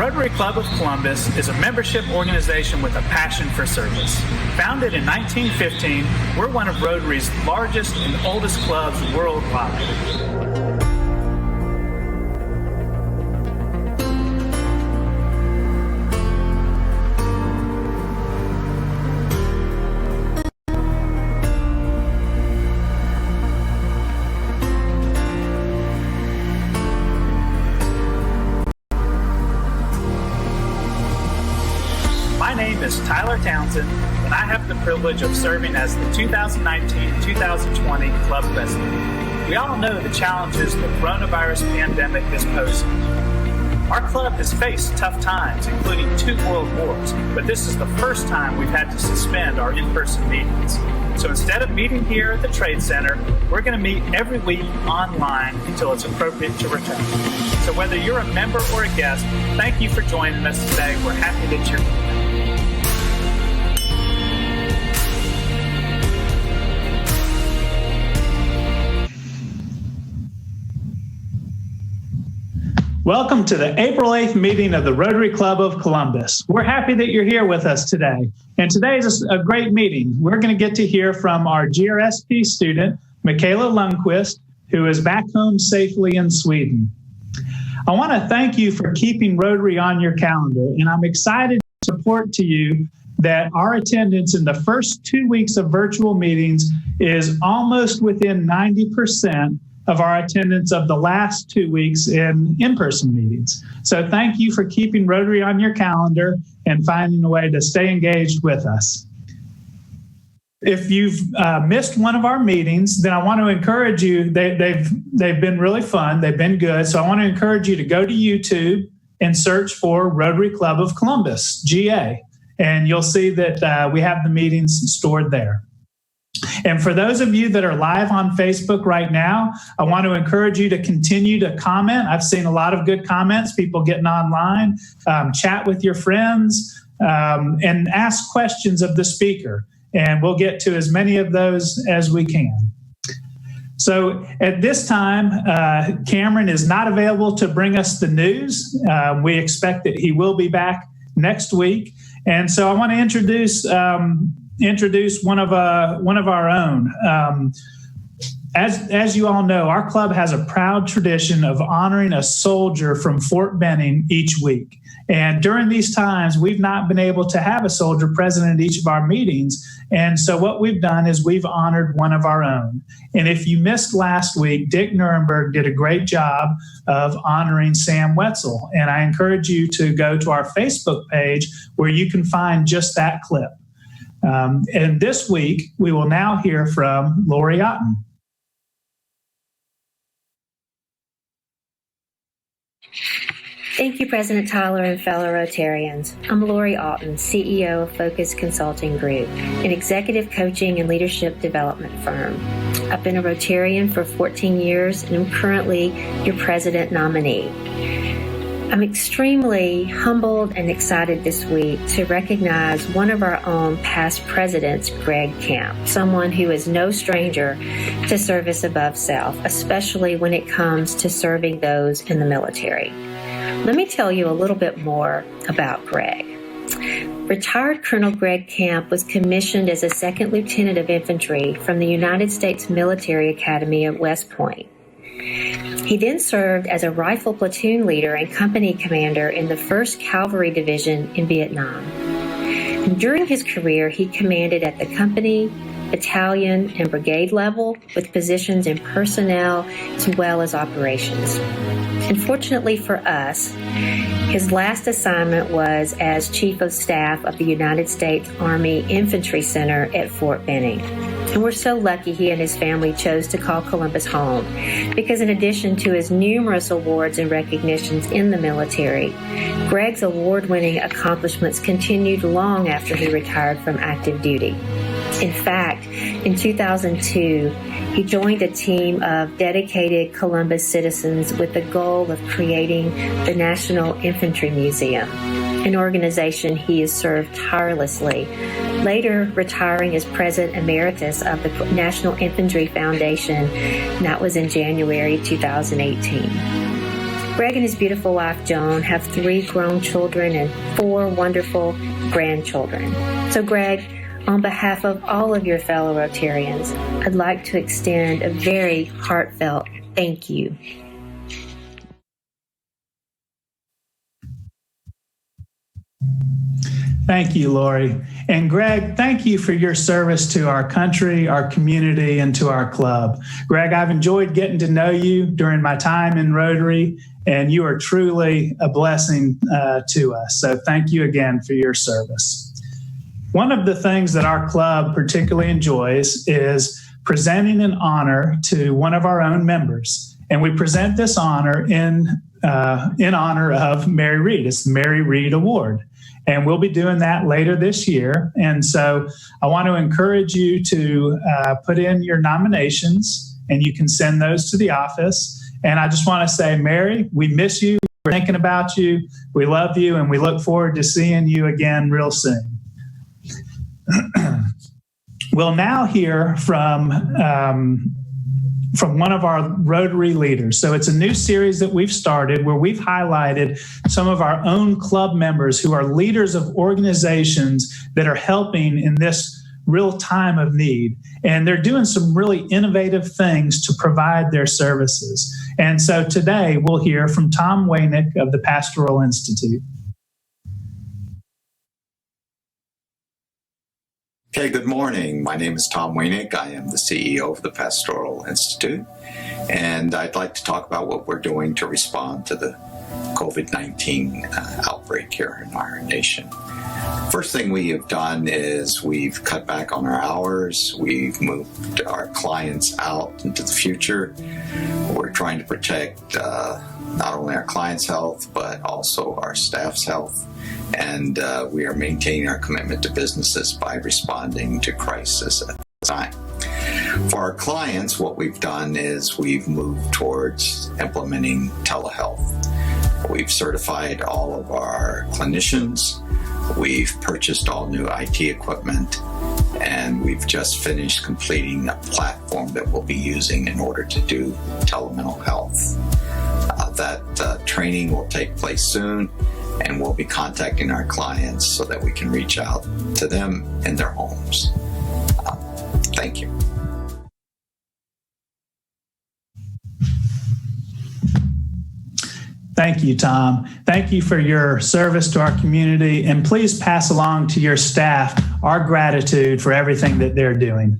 Rotary Club of Columbus is a membership organization with a passion for service. Founded in 1915, we're one of Rotary's largest and oldest clubs worldwide. My name is Townsend, and I have the privilege of serving as the 2019-2020 club president. We all know the challenges the coronavirus pandemic is posing. Our club has faced tough times, including 2 world wars, but this is the first time we've had to suspend our in-person meetings. So instead of meeting here at the Trade Center, we're going to meet every week online until it's appropriate to return. So whether you're a member or a guest, thank you for joining us today. We're happy that you're here. Welcome to the April 8th meeting of the Rotary Club of Columbus. We're happy that you're here with us today. And today is a great meeting. We're going to get to hear from our GRSP student, Mikaela Lundquist, who is back home safely in Sweden. I want to thank you for keeping Rotary on your calendar, and I'm excited to report to you that our attendance in the first 2 weeks of virtual meetings is almost within 90% of our attendance of the last 2 weeks in-person meetings. So thank you for keeping Rotary on your calendar and finding a way to stay engaged with us. If you've missed one of our meetings, then I want to encourage you, they've been really fun, they've been good, so I want to encourage you to go to YouTube and search for Rotary Club of Columbus, GA, and you'll see that we have the meetings stored there. And for those of you that are live on Facebook right now, I want to encourage you to continue to comment. I've seen a lot of good comments, people getting online, chat with your friends, and ask questions of the speaker. And we'll get to as many of those as we can. So at this time, Cameron is not available to bring us the news. We expect that he will be back next week. And so I want to introduce one of our own. As you all know, our club has a proud tradition of honoring a soldier from Fort Benning each week. And during these times, we've not been able to have a soldier present at each of our meetings. And so what we've done is we've honored one of our own. And if you missed last week, Dick Nuremberg did a great job of honoring Sam Wetzel. And I encourage you to go to our Facebook page where you can find just that clip. And this week, we will now hear from Lori Auten. Thank you, President Tyler and fellow Rotarians. I'm Lori Auten, CEO of Focus Consulting Group, an executive coaching and leadership development firm. I've been a Rotarian for 14 years and I'm currently your president nominee. I'm extremely humbled and excited this week to recognize one of our own past presidents, Greg Camp, someone who is no stranger to service above self, especially when it comes to serving those in the military. Let me tell you a little bit more about Greg. Retired Colonel Greg Camp was commissioned as a second lieutenant of infantry from the United States Military Academy at West Point. He then served as a rifle platoon leader and company commander in the 1st Cavalry Division in Vietnam. And during his career, he commanded at the company, battalion, and brigade level with positions in personnel as well as operations. Unfortunately for us, his last assignment was as Chief of Staff of the United States Army Infantry Center at Fort Benning. And we're so lucky he and his family chose to call Columbus home because in addition to his numerous awards and recognitions in the military, Greg's award-winning accomplishments continued long after he retired from active duty. In fact, in 2002, he joined a team of dedicated Columbus citizens with the goal of creating the National Infantry Museum, an organization he has served tirelessly, later retiring as President Emeritus of the National Infantry Foundation, and that was in January 2018. Greg and his beautiful wife, Joan, have 3 grown children and 4 wonderful grandchildren. So, Greg, on behalf of all of your fellow Rotarians, I'd like to extend a very heartfelt thank you. Thank you, Lori. And Greg, thank you for your service to our country, our community, and to our club. Greg, I've enjoyed getting to know you during my time in Rotary, and you are truly a blessing to us. So thank you again for your service. One of the things that our club particularly enjoys is presenting an honor to one of our own members. And we present this honor in honor of Mary Reed. It's the Mary Reed Award. And we'll be doing that later this year. And so I want to encourage you to put in your nominations, and you can send those to the office. And I just want to say, Mary, we miss you. We're thinking about you. We love you, and we look forward to seeing you again real soon. We'll now hear from one of our Rotary leaders. So it's a new series that we've started where we've highlighted some of our own club members who are leaders of organizations that are helping in this real time of need. And they're doing some really innovative things to provide their services. And so today we'll hear from Tom Waynick of the Pastoral Institute. Okay, good morning. My name is Tom Waynick. I am the CEO of the Pastoral Institute, and I'd like to talk about what we're doing to respond to the COVID-19 outbreak here in our nation. First thing we have done is we've cut back on our hours. We've moved our clients out into the future. We're trying to protect not only our clients' health, but also our staff's health. And we are maintaining our commitment to businesses by responding to crisis at the time. For our clients, what we've done is we've moved towards implementing telehealth. We've certified all of our clinicians. We've purchased all new IT equipment, and we've just finished completing a platform that we'll be using in order to do telemental health. That training will take place soon, and we'll be contacting our clients so that we can reach out to them in their homes. Thank you. Thank you, Tom. Thank you for your service to our community, and please pass along to your staff our gratitude for everything that they're doing.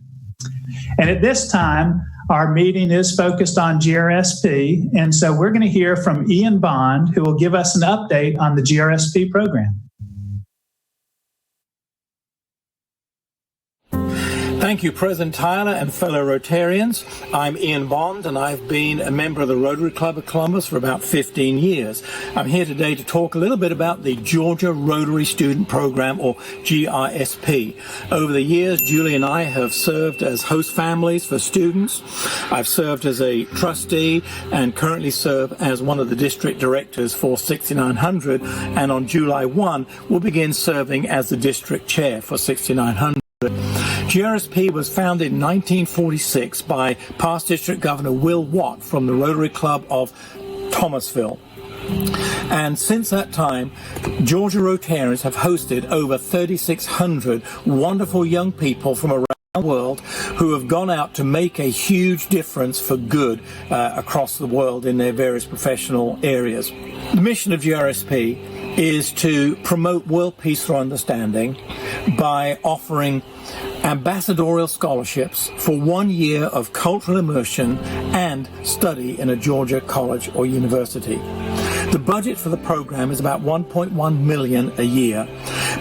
And at this time, our meeting is focused on GRSP, and so we're going to hear from Ian Bond, who will give us an update on the GRSP program. Thank you, President Tyler and fellow Rotarians. I'm Ian Bond, and I've been a member of the Rotary Club of Columbus for about 15 years. I'm here today to talk a little bit about the Georgia Rotary Student Program, or GRSP. Over the years, Julie and I have served as host families for students. I've served as a trustee and currently serve as one of the district directors for 6900, and on July 1, we'll begin serving as the district chair for 6900. GRSP was founded in 1946 by past District Governor Will Watt from the Rotary Club of Thomasville. And since that time, Georgia Rotarians have hosted over 3,600 wonderful young people from around the world who have gone out to make a huge difference for good across the world in their various professional areas. The mission of GRSP is to promote world peace through understanding by offering ambassadorial scholarships for 1 year of cultural immersion and study in a Georgia college or university. The budget for the program is about $1.1 million a year,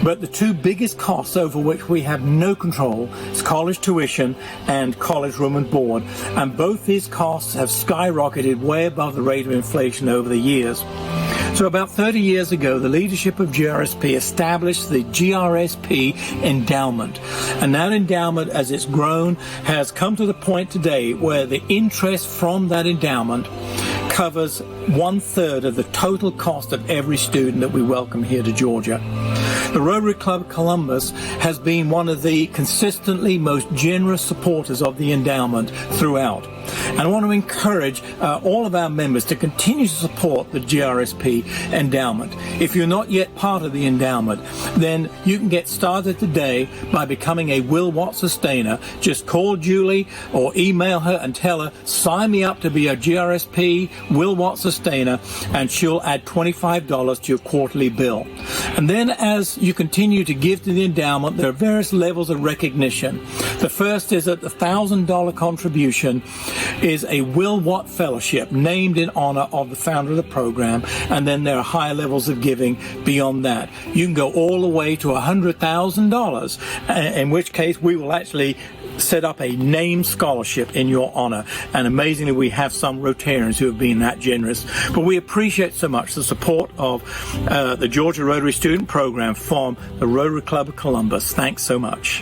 but the two biggest costs over which we have no control is college tuition and college room and board, and both these costs have skyrocketed way above the rate of inflation over the years. So about 30 years ago, the leadership of GRSP established the GRSP endowment. And that endowment, as it's grown, has come to the point today where the interest from that endowment covers 1/3 of the total cost of every student that we welcome here to Georgia. The Rotary Club of Columbus has been one of the consistently most generous supporters of the endowment throughout. And I want to encourage all of our members to continue to support the GRSP endowment. If you're not yet part of the endowment, then you can get started today by becoming a Will Watt sustainer. Just call Julie or email her and tell her, sign me up to be a GRSP Will Watt sustainer, and she'll add $25 to your quarterly bill. And then as you continue to give to the endowment, there are various levels of recognition. The first is that the $1,000 contribution is a Will Watt Fellowship named in honor of the founder of the program, and then there are higher levels of giving beyond that. You can go all the way to $100,000, in which case we will actually set up a named scholarship in your honor. And amazingly, we have some Rotarians who have been that generous. But we appreciate so much the support of the Georgia Rotary Student Program from the Rotary Club of Columbus. Thanks so much.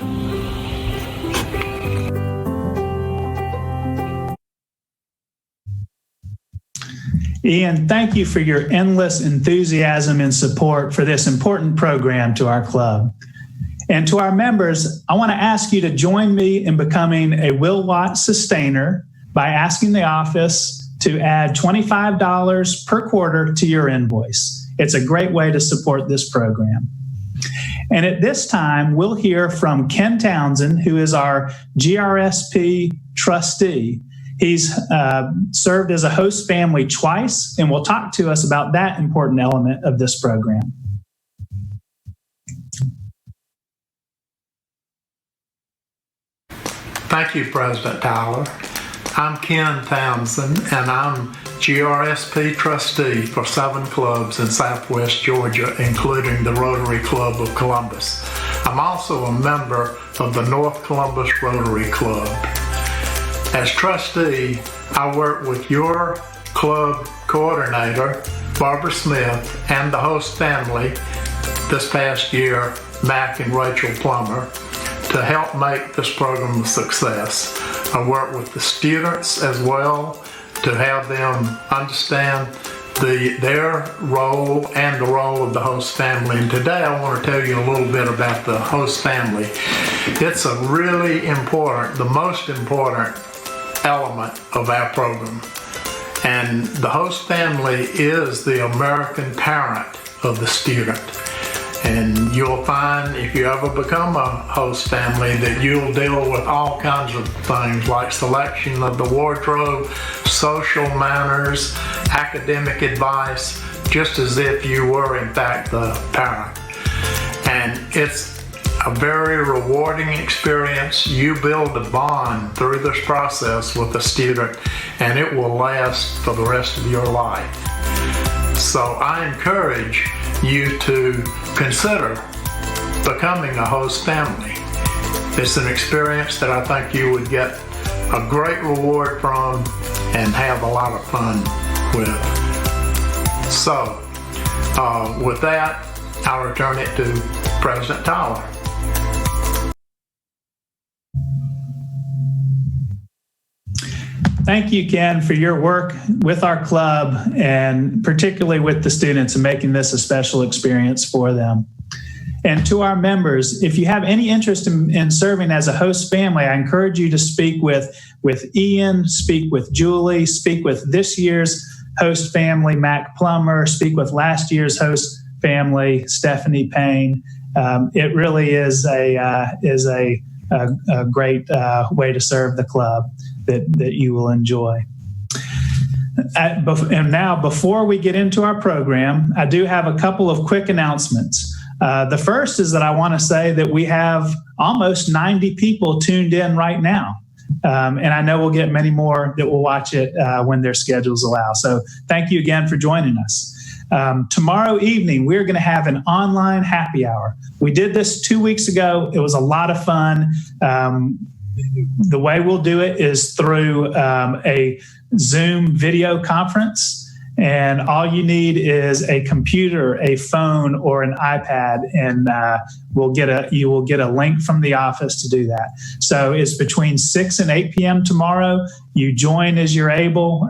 Ian, thank you for your endless enthusiasm and support for this important program to our club. And to our members, I want to ask you to join me in becoming a Will Watt sustainer by asking the office to add $25 per quarter to your invoice. It's a great way to support this program. And at this time, we'll hear from Ken Townsend, who is our GRSP trustee. He's served as a host family twice, and will talk to us about that important element of this program. Thank you, President Tyler. I'm Ken Townsend, and I'm GRSP trustee for 7 clubs in Southwest Georgia, including the Rotary Club of Columbus. I'm also a member of the North Columbus Rotary Club. As trustee, I work with your club coordinator, Barbara Smith, and the host family this past year, Mac and Rachel Plummer, to help make this program a success. I work with the students as well to have them understand their role and the role of the host family. And today I want to tell you a little bit about the host family. It's a really important, the most important element of our program. And the host family is the American parent of the student. And you'll find, if you ever become a host family, that you'll deal with all kinds of things like selection of the wardrobe, social manners, academic advice, just as if you were in fact the parent. And it's a very rewarding experience. You build a bond through this process with the student, and it will last for the rest of your life. So I encourage you to consider becoming a host family. It's an experience that I think you would get a great reward from and have a lot of fun with. So with that, I'll return it to President Tyler. Thank you, Ken, for your work with our club and particularly with the students and making this a special experience for them. And to our members, if you have any interest in serving as a host family, I encourage you to speak with Ian, speak with Julie, speak with this year's host family, Mac Plummer, speak with last year's host family, Stephanie Payne. It really is a great way to serve the club that you will enjoy. And now, before we get into our program, I do have a couple of quick announcements. The first is that I want to say that we have almost 90 people tuned in right now. And I know we'll get many more that will watch it when their schedules allow. So thank you again for joining us. Tomorrow evening, we're going to have an online happy hour. We did this 2 weeks ago. It was a lot of fun. The way we'll do it is through a Zoom video conference. And all you need is a computer, a phone, or an iPad, and you will get a link from the office to do that. So it's between 6 and 8 p.m. tomorrow. You join as you're able.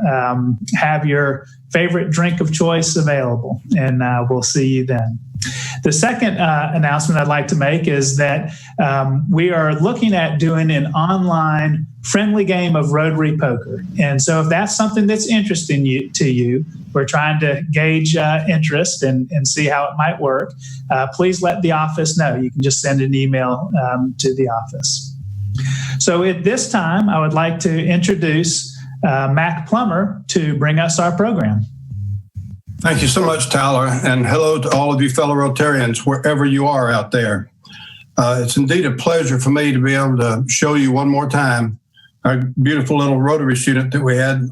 Have your favorite drink of choice available, and we'll see you then. The second announcement I'd like to make is that we are looking at doing an online friendly game of Rotary poker. And so if that's something that's interesting to you, we're trying to gauge interest and see how it might work. Please let the office know. You can just send an email to the office. So at this time, I would like to introduce Mac Plummer to bring us our program. Thank you so much, Tyler, and hello to all of you fellow Rotarians, wherever you are out there. It's indeed a pleasure for me to be able to show you one more time our beautiful little Rotary student that we had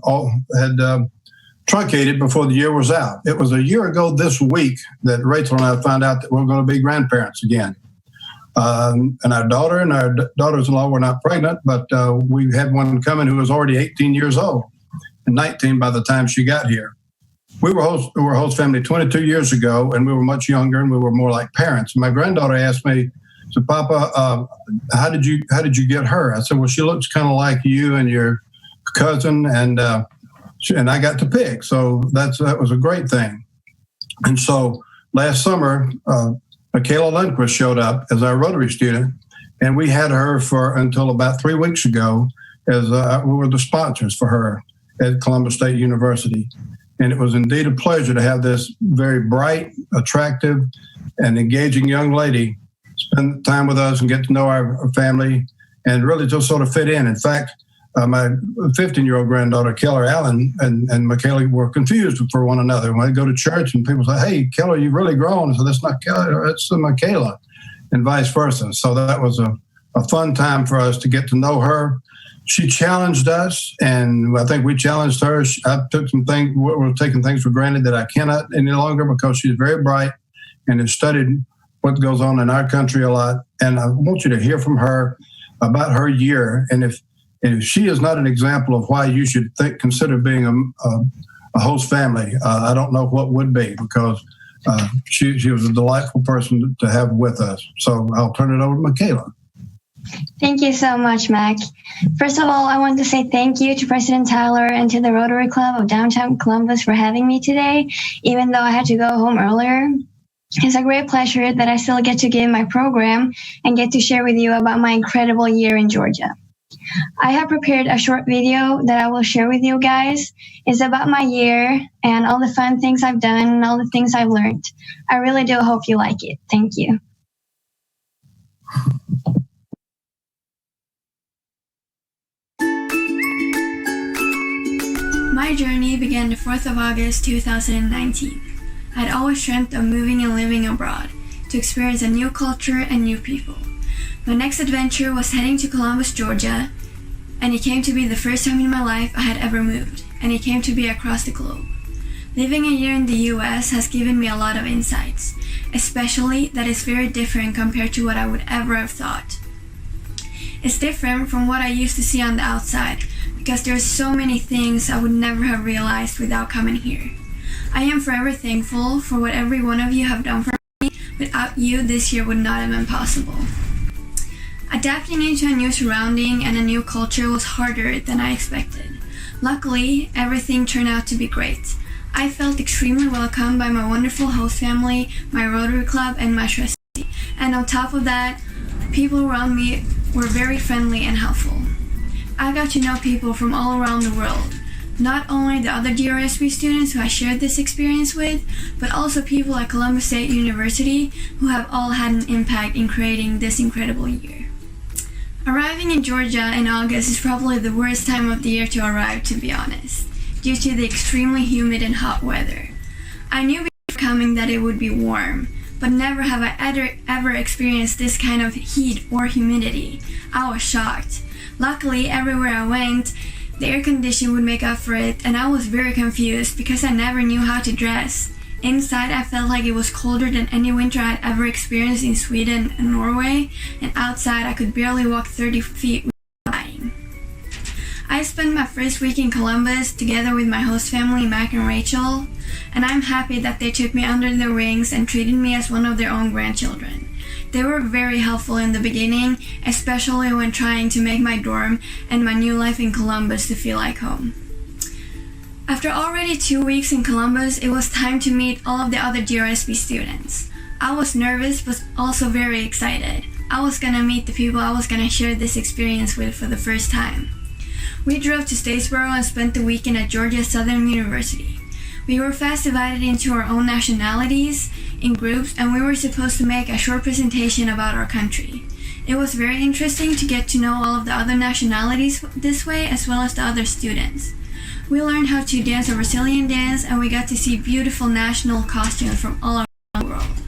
truncated before the year was out. It was a year ago this week that Rachel and I found out that we're going to be grandparents again. And our daughter and our daughters-in-law were not pregnant, but we had one coming who was already 18 years old and 19 by the time she got here. We were host family 22 years ago, and we were much younger, and we were more like parents. My granddaughter asked me, "So, Papa, how did you get her?" I said, "Well, she looks kind of like you and your cousin," and I got to pick. So that was a great thing. And so last summer, Mikaela Lundquist showed up as our Rotary student, and we had her until about 3 weeks ago as we were the sponsors for her at Columbus State University. And it was indeed a pleasure to have this very bright, attractive, and engaging young lady spend time with us and get to know our family and really just sort of fit in. In fact, my 15-year-old granddaughter, Keller Allen, and Mikaela were confused for one another. When I go to church and people say, "Hey, Keller, you've really grown." So that's not Keller, it's Mikaela, and vice versa. So that was a fun time for us to get to know her. She challenged us, and I think we challenged her. I took some things, we're taking things for granted that I cannot any longer because she's very bright and has studied what goes on in our country a lot. And I want you to hear from her about her year. And if she is not an example of why you should consider being a host family, I don't know what would be, because she was a delightful person to have with us. So I'll turn it over to Mikaela. Thank you so much, Mac. First of all, I want to say thank you to President Tyler and to the Rotary Club of Downtown Columbus for having me today, even though I had to go home earlier. It's a great pleasure that I still get to give my program and get to share with you about my incredible year in Georgia. I have prepared a short video that I will share with you guys. It's about my year and all the fun things I've done and all the things I've learned. I really do hope you like it. Thank you. My journey began the 4th of August 2019. I'd always dreamt of moving and living abroad to experience a new culture and new people. My next adventure was heading to Columbus, Georgia, and it came to be the first time in my life I had ever moved, and it came to be across the globe. Living a year in the US has given me a lot of insights, especially that it's very different compared to what I would ever have thought. It's different from what I used to see on the outside, because there are so many things I would never have realized without coming here. I am forever thankful for what every one of you have done for me. Without you, this year would not have been possible. Adapting into a new surrounding and a new culture was harder than I expected. Luckily, everything turned out to be great. I felt extremely welcomed by my wonderful host family, my Rotary Club, and my trustee. And on top of that, people around me were very friendly and helpful. I got to know people from all around the world. Not only the other GRSP students who I shared this experience with, but also people at Columbus State University who have all had an impact in creating this incredible year. Arriving in Georgia in August is probably the worst time of the year to arrive, to be honest, due to the extremely humid and hot weather. I knew before coming that it would be warm, but never have I ever experienced this kind of heat or humidity. I was shocked. Luckily, everywhere I went, the air conditioning would make up for it, and I was very confused because I never knew how to dress. Inside, I felt like it was colder than any winter I had ever experienced in Sweden and Norway, and outside, I could barely walk 30 feet without dying. I spent my first week in Columbus together with my host family, Mac and Rachel, and I'm happy that they took me under their wings and treated me as one of their own grandchildren. They were very helpful in the beginning, especially when trying to make my dorm and my new life in Columbus to feel like home. After already 2 weeks in Columbus, it was time to meet all of the other GRSP students. I was nervous but also very excited. I was gonna meet the people I was gonna share this experience with for the first time. We drove to Statesboro and spent the weekend at Georgia Southern University. We were fast divided into our own nationalities in groups, and we were supposed to make a short presentation about our country. It was very interesting to get to know all of the other nationalities this way, as well as the other students. We learned how to dance a Brazilian dance, and we got to see beautiful national costumes from all around the world.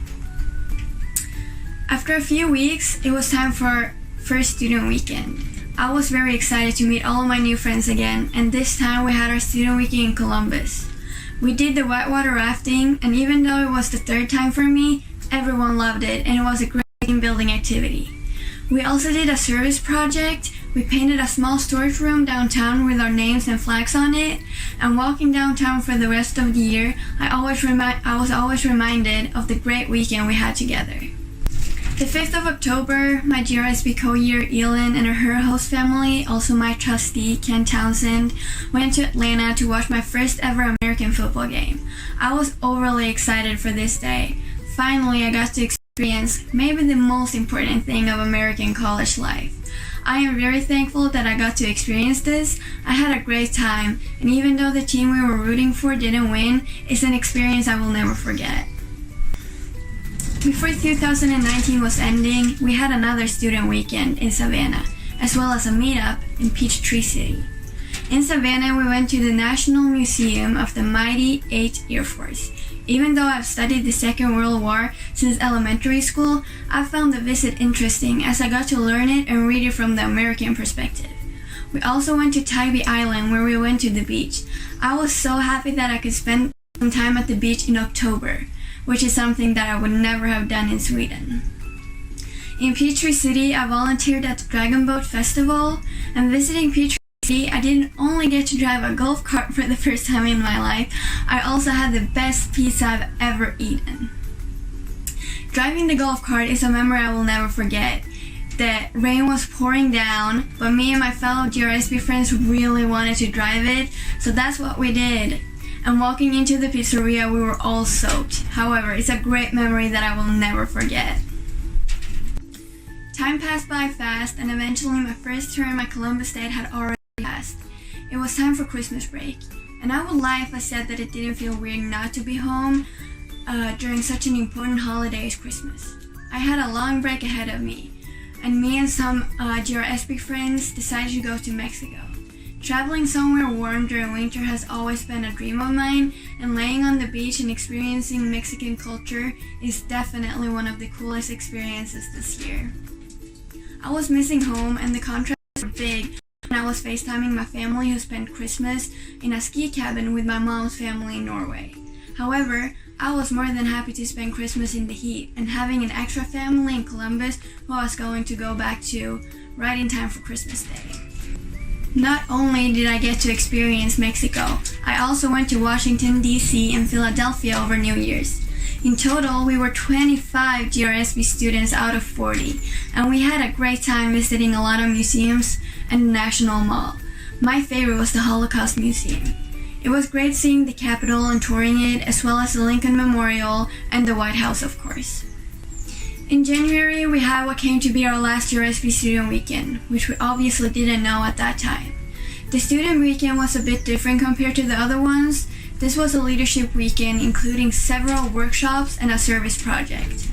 After a few weeks, it was time for our first student weekend. I was very excited to meet all of my new friends again, and this time we had our student weekend in Columbus. We did the whitewater rafting, and even though it was the third time for me, everyone loved it, and it was a great team-building activity. We also did a service project. We painted a small storage room downtown with our names and flags on it, and walking downtown for the rest of the year, I was always reminded of the great weekend we had together. The 5th of October, my GRSP co-year Elin and her host family, also my trustee Ken Townsend, went to Atlanta to watch my first ever American football game. I was overly excited for this day. Finally, I got to experience maybe the most important thing of American college life. I am very thankful that I got to experience this. I had a great time, and even though the team we were rooting for didn't win, it's an experience I will never forget. Before 2019 was ending, we had another student weekend in Savannah, as well as a meetup in Peachtree City. In Savannah, we went to the National Museum of the Mighty 8th Air Force. Even though I've studied the Second World War since elementary school, I found the visit interesting as I got to learn it and read it from the American perspective. We also went to Tybee Island, where we went to the beach. I was so happy that I could spend some time at the beach in October, which is something that I would never have done in Sweden. In Peachtree City, I volunteered at the Dragon Boat Festival, and visiting Peachtree City, I didn't only get to drive a golf cart for the first time in my life, I also had the best pizza I've ever eaten. Driving the golf cart is a memory I will never forget. The rain was pouring down, but me and my fellow GRSP friends really wanted to drive it, so that's what we did. And walking into the pizzeria, we were all soaked. However, it's a great memory that I will never forget. Time passed by fast, and eventually my first term at Columbus State had already passed. It was time for Christmas break, and I would lie if I said that it didn't feel weird not to be home during such an important holiday as Christmas. I had a long break ahead of me, and me and some GRSP friends decided to go to Mexico. Traveling somewhere warm during winter has always been a dream of mine, and laying on the beach and experiencing Mexican culture is definitely one of the coolest experiences this year. I was missing home, and the contrasts were big when I was FaceTiming my family who spent Christmas in a ski cabin with my mom's family in Norway. However, I was more than happy to spend Christmas in the heat and having an extra family in Columbus who I was going to go back to right in time for Christmas Day. Not only did I get to experience Mexico, I also went to Washington, D.C. and Philadelphia over New Year's. In total, we were 25 GRSP students out of 40, and we had a great time visiting a lot of museums and the National Mall. My favorite was the Holocaust Museum. It was great seeing the Capitol and touring it, as well as the Lincoln Memorial and the White House, of course. In January, we had what came to be our last GRSP student weekend, which we obviously didn't know at that time. The student weekend was a bit different compared to the other ones. This was a leadership weekend, including several workshops and a service project.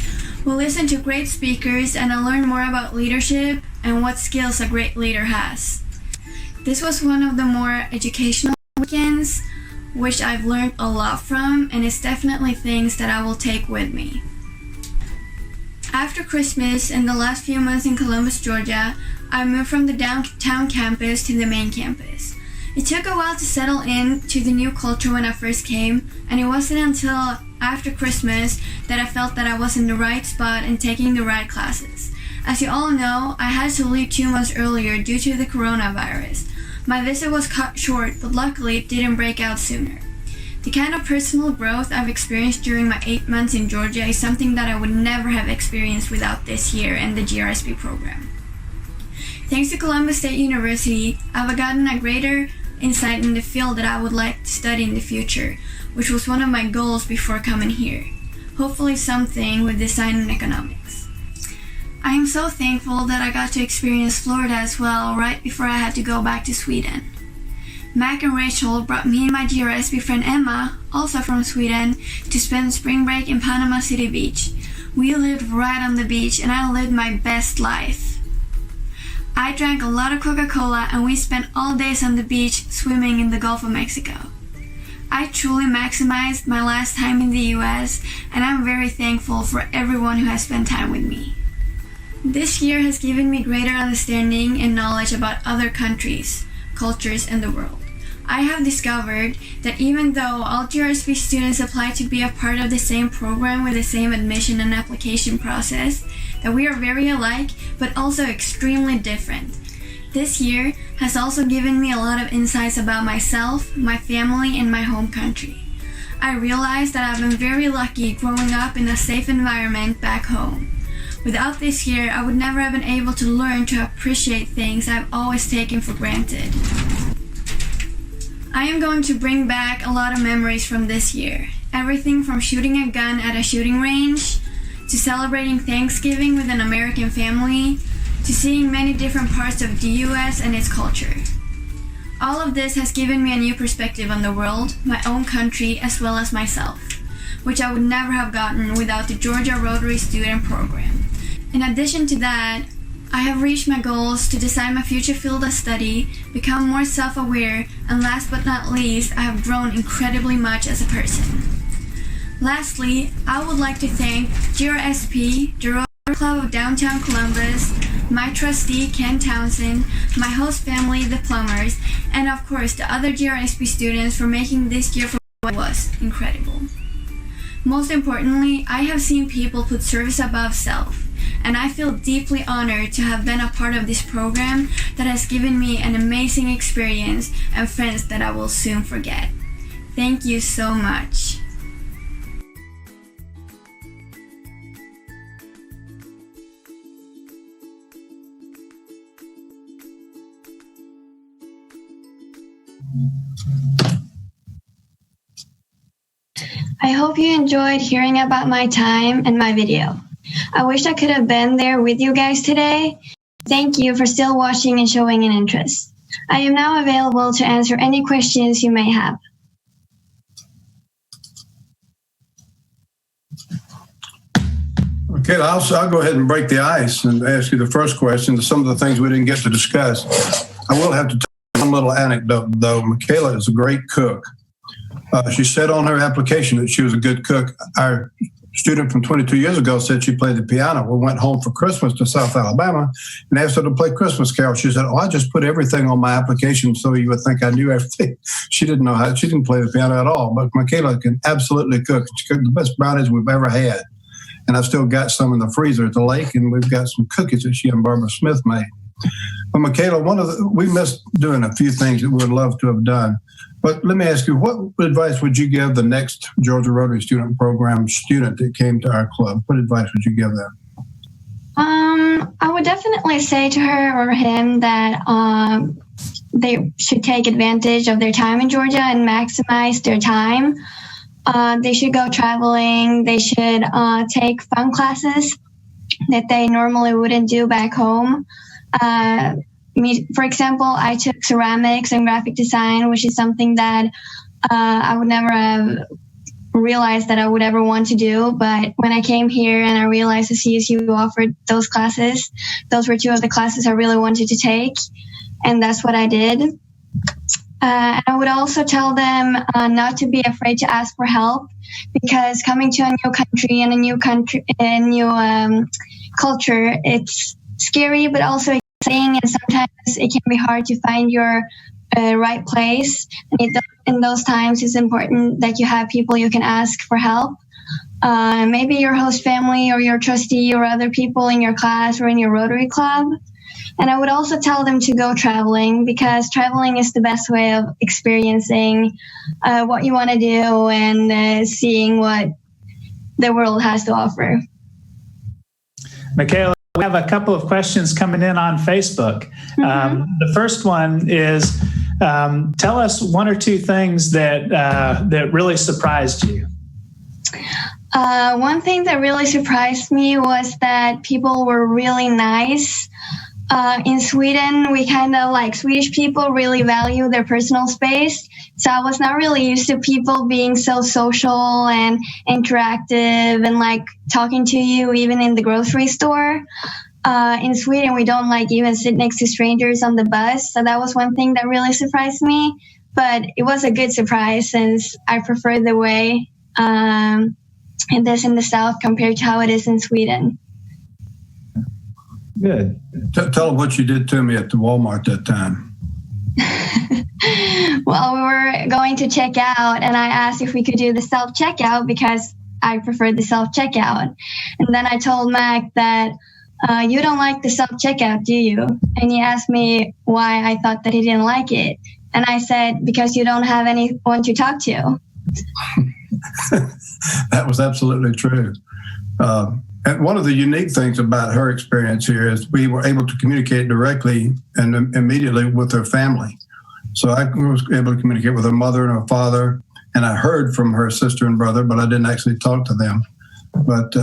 We listened to great speakers, and I learned more about leadership and what skills a great leader has. This was one of the more educational weekends, which I've learned a lot from, and it's definitely things that I will take with me. After Christmas and the last few months in Columbus, Georgia, I moved from the downtown campus to the main campus. It took a while to settle in to the new culture when I first came, and it wasn't until after Christmas that I felt that I was in the right spot and taking the right classes. As you all know, I had to leave 2 months earlier due to the coronavirus. My visit was cut short, but luckily it didn't break out sooner. The kind of personal growth I've experienced during my 8 months in Georgia is something that I would never have experienced without this year and the GRSP program. Thanks to Columbus State University, I've gotten a greater insight in the field that I would like to study in the future, which was one of my goals before coming here. Hopefully something with design and economics. I am so thankful that I got to experience Florida as well right before I had to go back to Sweden. Mac and Rachel brought me and my GRSP friend Emma, also from Sweden, to spend spring break in Panama City Beach. We lived right on the beach and I lived my best life. I drank a lot of Coca-Cola and we spent all days on the beach swimming in the Gulf of Mexico. I truly maximized my last time in the US and I'm very thankful for everyone who has spent time with me. This year has given me greater understanding and knowledge about other countries, cultures, and the world. I have discovered that even though all GRSP students apply to be a part of the same program with the same admission and application process, that we are very alike but also extremely different. This year has also given me a lot of insights about myself, my family, and my home country. I realized that I've been very lucky growing up in a safe environment back home. Without this year, I would never have been able to learn to appreciate things I've always taken for granted. I am going to bring back a lot of memories from this year. Everything from shooting a gun at a shooting range, to celebrating Thanksgiving with an American family, to seeing many different parts of the US and its culture. All of this has given me a new perspective on the world, my own country, as well as myself, which I would never have gotten without the Georgia Rotary Student Program. In addition to that, I have reached my goals to decide my future field of study, become more self-aware, and last but not least, I have grown incredibly much as a person. Lastly, I would like to thank GRSP, the Rotary Club of Downtown Columbus, my trustee, Ken Townsend, my host family, the Plumbers, and of course the other GRSP students for making this year for what was incredible. Most importantly, I have seen people put service above self, and I feel deeply honored to have been a part of this program that has given me an amazing experience and friends that I will soon forget. Thank you so much. I hope you enjoyed hearing about my time and my video. I wish I could have been there with you guys today. Thank you for still watching and showing an interest. I am now available to answer any questions you may have. Okay, I'll go ahead and break the ice and ask you the first question. Some of the things we didn't get to discuss. I will have to tell one little anecdote, though. Mikaela is a great cook. She said on her application that she was a good cook. Our student from 22 years ago said she played the piano. We went home for Christmas to South Alabama and asked her to play Christmas carols. She said, I just put everything on my application so you would think I knew everything. She didn't know how. She didn't play the piano at all. But Mikaela can absolutely cook. She cooked the best brownies we've ever had. And I've still got some in the freezer at the lake, and we've got some cookies that she and Barbara Smith made. But Mikaela, we missed doing a few things that we would love to have done. But let me ask you, what advice would you give the next Georgia Rotary Student Program student that came to our club? What advice would you give them? I would definitely say to her or him that they should take advantage of their time in Georgia and maximize their time. They should go traveling. They should take fun classes that they normally wouldn't do back home. For example, I took ceramics and graphic design, which is something that I would never have realized that I would ever want to do. But when I came here and I realized the CSU offered those classes, those were two of the classes I really wanted to take. And that's what I did. And I would also tell them not to be afraid to ask for help, because coming to a new country and a new culture, it's scary, but also exciting, and sometimes it can be hard to find your right place. And in those times, it's important that you have people you can ask for help. Maybe your host family or your trustee or other people in your class or in your Rotary Club. And I would also tell them to go traveling, because traveling is the best way of experiencing what you want to do and seeing what the world has to offer. Mikaela, we have a couple of questions coming in on Facebook. The first one is, tell us one or two things that really surprised you. One thing that really surprised me was that people were really nice. In Sweden, we kind of like Swedish people really value their personal space. So I was not really used to people being so social and interactive and like talking to you even in the grocery store. In Sweden, we don't like even sit next to strangers on the bus. So that was one thing that really surprised me. But it was a good surprise since I prefer the way it is in the South compared to how it is in Sweden. Good. Tell them what you did to me at the Walmart that time. Well, we were going to check out, and I asked if we could do the self-checkout because I preferred the self-checkout. And then I told Mac that you don't like the self-checkout, do you? And he asked me why I thought that he didn't like it. And I said, because you don't have anyone to talk to. That was absolutely true. And one of the unique things about her experience here is we were able to communicate directly and immediately with her family. So I was able to communicate with her mother and her father, and I heard from her sister and brother, but I didn't actually talk to them. But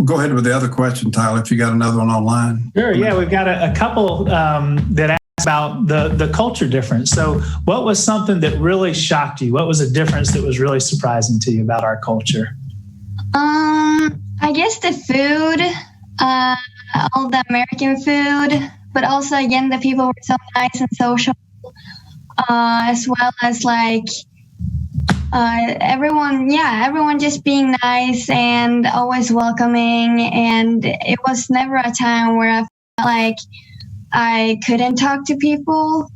go ahead with the other question, Tyler, if you got another one online. Sure, yeah, we've got a couple that ask about the culture difference. So what was something that really shocked you? What was a difference that was really surprising to you about our culture? I guess the food, all the American food, but also, again, the people were so nice and social, as well as like everyone just being nice and always welcoming. And it was never a time where I felt like I couldn't talk to people.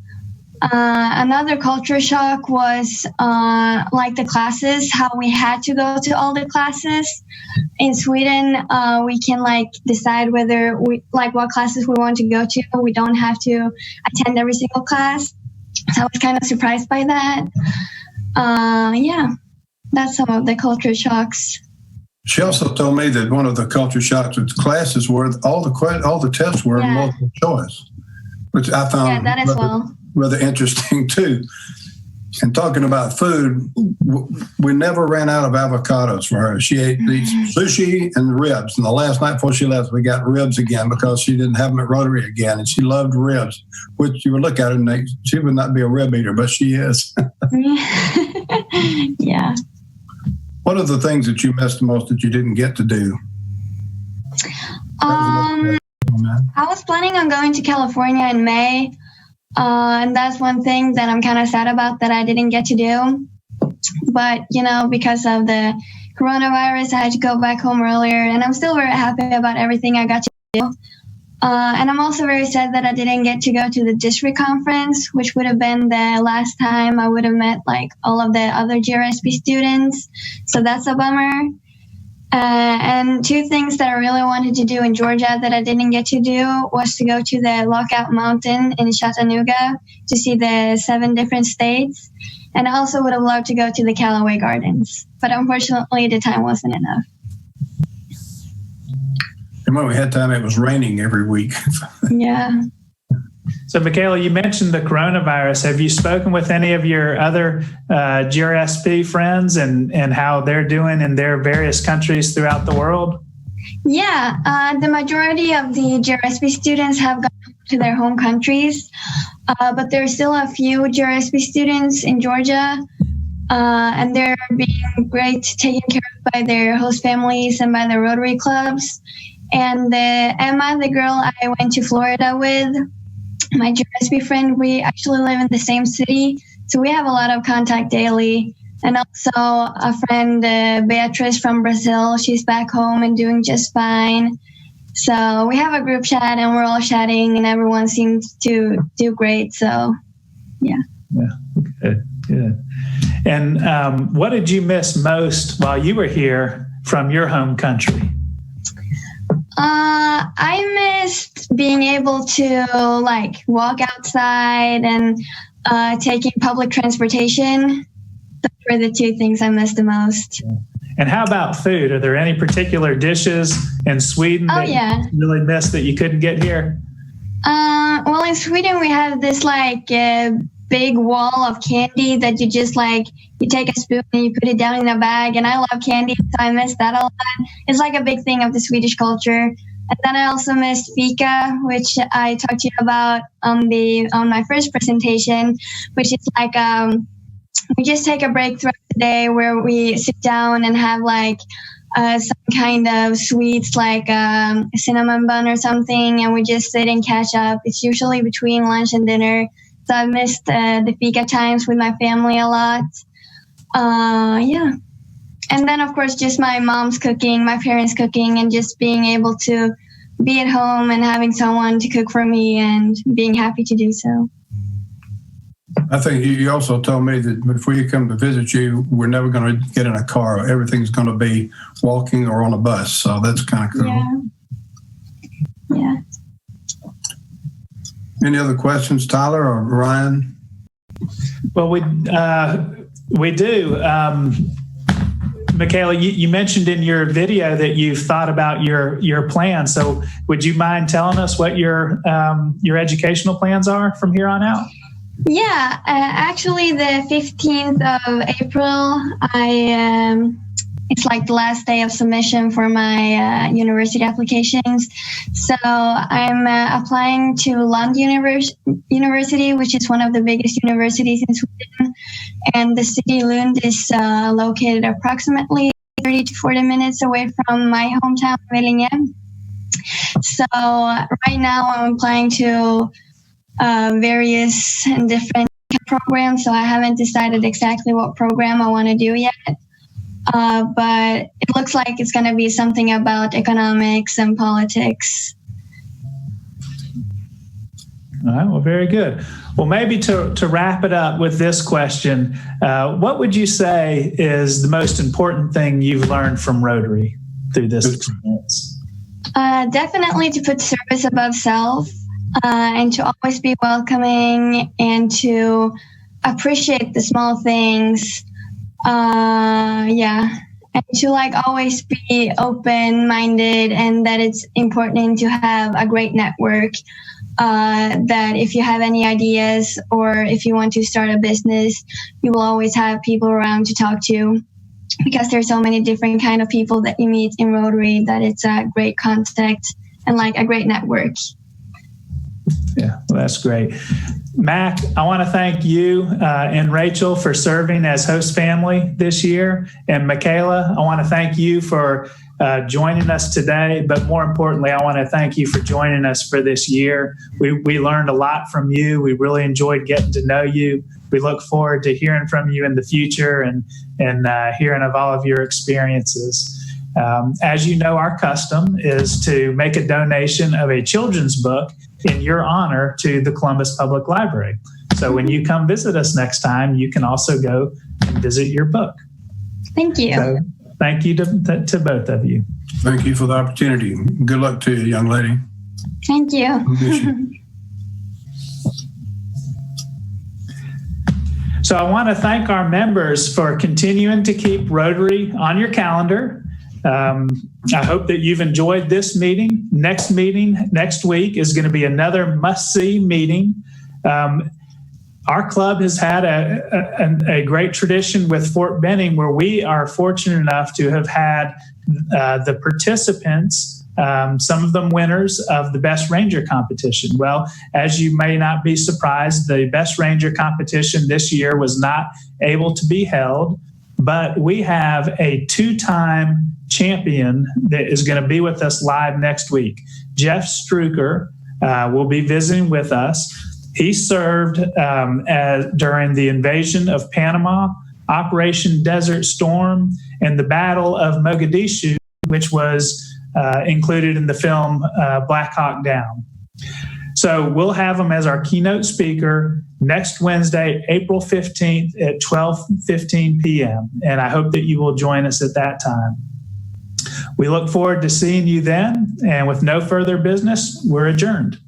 Another culture shock was like the classes, how we had to go to all the classes. In Sweden, we can like decide whether we like what classes we want to go to. We don't have to attend every single class. So I was kind of surprised by that. That's some of the culture shocks. She also told me that one of the culture shocks with classes were all the tests were multiple choice, which I found that as well. Rather interesting too. And talking about food, we never ran out of avocados for her. She ate sushi and ribs. And the last night before she left, we got ribs again because she didn't have them at Rotary again. And she loved ribs, which you would look at her and think she would not be a rib eater, but she is. Yeah. What are the things that you missed the most that you didn't get to do? I was planning on going to California in May. And that's one thing that I'm kind of sad about that I didn't get to do. But, because of the coronavirus, I had to go back home earlier. And I'm still very happy about everything I got to do. And I'm also very sad that I didn't get to go to the district conference, which would have been the last time I would have met like all of the other GRSP students. So that's a bummer. And two things that I really wanted to do in Georgia that I didn't get to do was to go to the Lookout Mountain in Chattanooga to see the 7 different states. And I also would have loved to go to the Callaway Gardens. But unfortunately, the time wasn't enough. And when we had time, it was raining every week. Yeah. So, Mikaela, you mentioned the coronavirus. Have you spoken with any of your other GRSP friends and how they're doing in their various countries throughout the world? Yeah, the majority of the GRSP students have gone to their home countries, but there are still a few GRSP students in Georgia, and they're being great, taken care of by their host families and by the Rotary clubs. And Emma, the girl I went to Florida with, my GRSP friend, we actually live in the same city, so we have a lot of contact daily. And also a friend, Beatrice from Brazil, she's back home and doing just fine. So we have a group chat and we're all chatting and everyone seems to do great. So, yeah. Yeah, good. And what did you miss most while you were here from your home country? I missed being able to like walk outside and taking public transportation. Those were the two things I missed the most. And how about food? Are there any particular dishes in Sweden that you really missed that you couldn't get here? Well, in Sweden, we have this like big wall of candy that you just like, you take a spoon and you put it down in a bag. And I love candy, so I miss that a lot. It's like a big thing of the Swedish culture. And then I also missed fika, which I talked to you about on my first presentation, which is like we just take a break throughout the day where we sit down and have like some kind of sweets like a cinnamon bun or something, and we just sit and catch up. It's usually between lunch and dinner. So I've missed the fika times with my family a lot. Yeah. And then, of course, just my mom's cooking, my parents' cooking, and just being able to be at home and having someone to cook for me and being happy to do so. I think you also told me that if we come to visit you, we're never going to get in a car. Everything's going to be walking or on a bus. So that's kind of cool. Yeah. Any other questions, Tyler or Ryan? Well, we do. Mikaela, you mentioned in your video that you've thought about your plans. So would you mind telling us what your educational plans are from here on out? Yeah, actually the 15th of April, it's like the last day of submission for my university applications. So I'm applying to Lund University, which is one of the biggest universities in Sweden. And the city Lund is located approximately 30 to 40 minutes away from my hometown, Vellinge. So right now I'm applying to various and different programs. So I haven't decided exactly what program I want to do yet. But it looks like it's going to be something about economics and politics. All right, well, very good. Well, maybe to wrap it up with this question, what would you say is the most important thing you've learned from Rotary through this experience? Definitely to put service above self, and to always be welcoming and to appreciate the small things. And to like always be open-minded, and that it's important to have a great network, that if you have any ideas or if you want to start a business, you will always have people around to talk to, because there's so many different kind of people that you meet in Rotary that it's a great contact and like a great network. Yeah, well, that's great. Mac, I want to thank you and Rachel for serving as host family this year. And Mikaela, I want to thank you for joining us today. But more importantly, I want to thank you for joining us for this year. We learned a lot from you. We really enjoyed getting to know you. We look forward to hearing from you in the future and hearing of all of your experiences. As you know, our custom is to make a donation of a children's book in your honor to the Columbus Public Library. So when you come visit us next time, you can also go and visit your book. Thank you. So thank you to both of you. Thank you for the opportunity. Good luck to you, young lady. Thank you. So I want to thank our members for continuing to keep Rotary on your calendar. I hope that you've enjoyed this meeting. Next week is going to be another must-see meeting. Our club has had a great tradition with Fort Benning, where we are fortunate enough to have had the participants, some of them winners of the Best Ranger competition. Well, as you may not be surprised, the Best Ranger competition this year was not able to be held, but we have a two-time champion that is going to be with us live next week. Jeff Struker will be visiting with us. He served during the invasion of Panama, Operation Desert Storm, and the Battle of Mogadishu, which was included in the film Black Hawk Down. So we'll have him as our keynote speaker next Wednesday, April 15th at 12:15 p.m. And I hope that you will join us at that time. We look forward to seeing you then. And with no further business, we're adjourned.